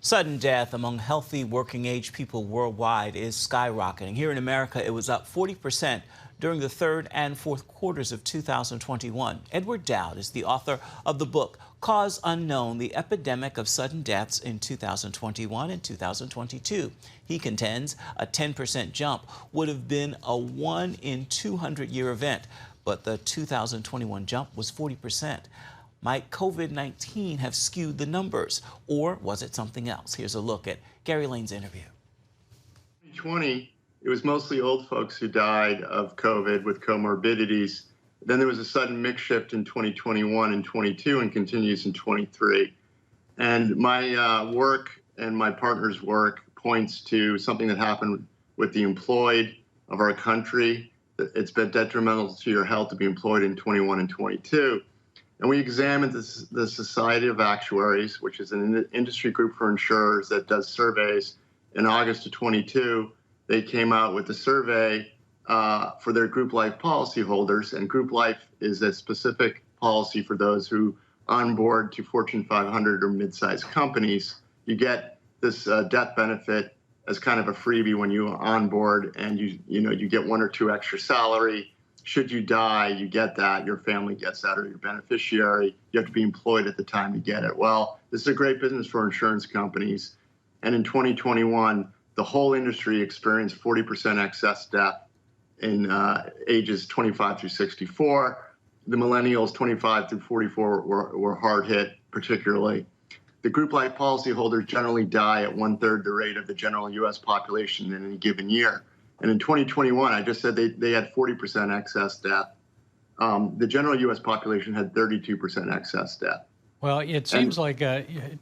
Sudden death among healthy working age people worldwide is skyrocketing. Here in America, it was up 40% during the third and fourth quarters of 2021. Edward Dowd is the author of the book Cause Unknown: The Epidemic of Sudden Deaths in 2021 and 2022. He contends a 10% jump would have been a 1 in 200-year event, but the 2021 jump was 40%. Might COVID-19 have skewed the numbers, or was it something else? Here's a look at Gary Lane's interview. 2020, it was mostly old folks who died of COVID with comorbidities. Then there was a sudden mix shift in 2021 and 22 and continues in 23. And my work and my partner's work points to something that happened with the employed of our country. It's been detrimental to your health to be employed in 21 and 22. And we examined the Society of Actuaries, which is an industry group for insurers that does surveys. In August of 22, they came out with a survey for their group life policyholders. And group life is a specific policy for those who onboard to Fortune 500 or mid-sized companies. You get this death benefit as kind of a freebie when you onboard, and you get 1 or 2 extra salary. Should you die, you get that, your family gets that, or your beneficiary. You have to be employed at the time you get it. Well, this is a great business for insurance companies. And in 2021, the whole industry experienced 40% excess death in ages 25 through 64. The millennials, 25 through 44, were hard hit, particularly. The group life policyholders generally die at 1/3 the rate of the general U.S. population in any given year. And in 2021, I just said they had 40% excess death. The general U.S. population had 32% excess death. Well, it seems like,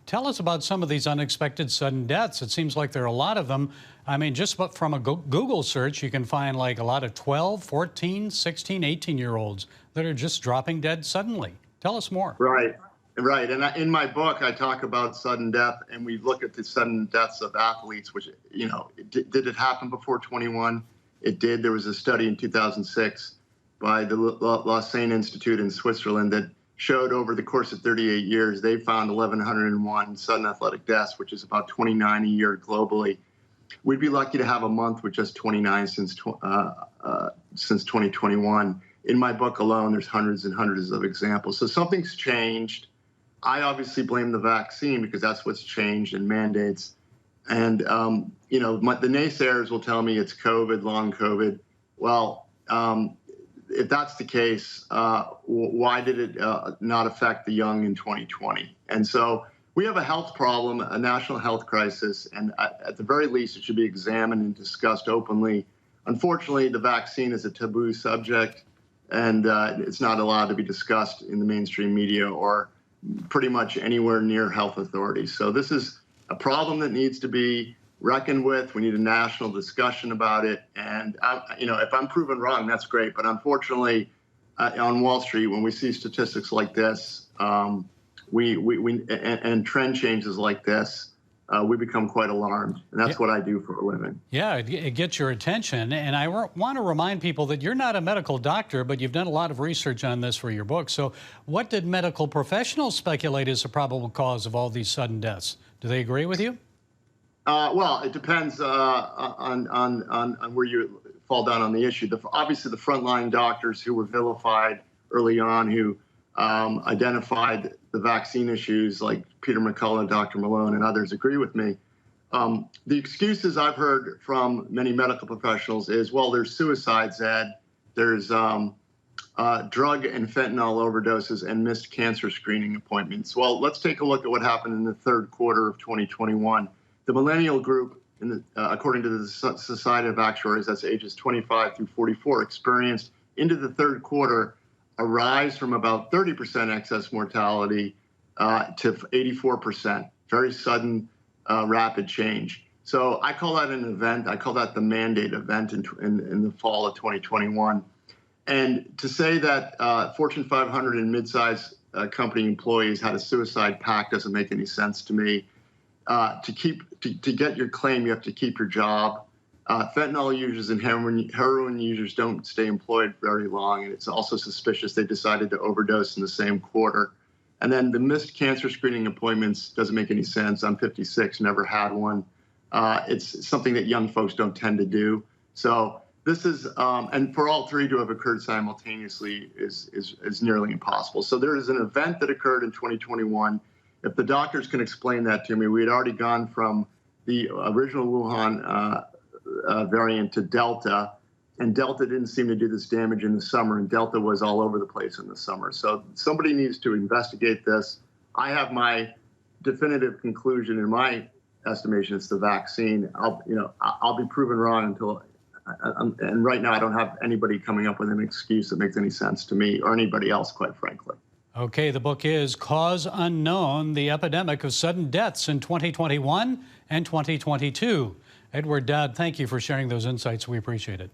tell us about some of these unexpected sudden deaths. It seems like there are a lot of them. I mean, just from a Google search, you can find like a lot of 12, 14, 16, 18-year-olds that are just dropping dead suddenly. Tell us more. Right. Right, and in my book, I talk about sudden death, and we look at the sudden deaths of athletes, which, did it happen before 21? It did. There was a study in 2006 by the Lausanne Institute in Switzerland that showed over the course of 38 years, they found 1,101 sudden athletic deaths, which is about 29 a year globally. We'd be lucky to have a month with just 29 since 2021. In my book alone, there's hundreds and hundreds of examples. So something's changed. I obviously blame the vaccine because that's what's changed in mandates. And, the naysayers will tell me it's COVID, long COVID. Well, if that's the case, why did it not affect the young in 2020? And so we have a health problem, a national health crisis, and at the very least, it should be examined and discussed openly. Unfortunately, the vaccine is a taboo subject, and it's not allowed to be discussed in the mainstream media or pretty much anywhere near health authorities. So this is a problem that needs to be reckoned with. We need a national discussion about it. And, if I'm proven wrong, that's great. But unfortunately, on Wall Street, when we see statistics like this, and trend changes like this, we become quite alarmed. And that's what I do for a living. Yeah, it gets your attention. And I want to remind people that you're not a medical doctor, but you've done a lot of research on this for your book. So what did medical professionals speculate is the probable cause of all these sudden deaths? Do they agree with you? Well, it depends on where you fall down on the issue. Obviously, the frontline doctors who were vilified early on, who identified the vaccine issues, like Peter McCullough, Dr. Malone, and others, agree with me. The excuses I've heard from many medical professionals is, well, there's suicides, Ed. There's drug and fentanyl overdoses and missed cancer screening appointments. Well, let's take a look at what happened in the third quarter of 2021. The millennial group, according to the Society of Actuaries, that's ages 25 through 44, experienced into the third quarter a rise from about 30% excess mortality to 84%. Very sudden, rapid change. So I call that an event. I call that the mandate event in the fall of 2021. And to say that Fortune 500 and mid-sized company employees had a suicide pact doesn't make any sense to me. To get your claim, you have to keep your job. Fentanyl users and heroin users don't stay employed very long, and it's also suspicious they decided to overdose in the same quarter. And then the missed cancer screening appointments doesn't make any sense. I'm 56, never had one. It's something that young folks don't tend to do. So this is, and for all three to have occurred simultaneously is nearly impossible. So there is an event that occurred in 2021. If the doctors can explain that to me, we had already gone from the original Wuhan variant to Delta, and Delta didn't seem to do this damage in the summer, and Delta was all over the place in the summer. So somebody needs to investigate this. I have my definitive conclusion. In my estimation, it's the vaccine. I'll be proven wrong until, and right now I don't have anybody coming up with an excuse that makes any sense to me or anybody else, quite frankly. Okay, the book is Cause Unknown, The Epidemic of Sudden Deaths in 2021 and 2022. Edward Dowd, thank you for sharing those insights. We appreciate it.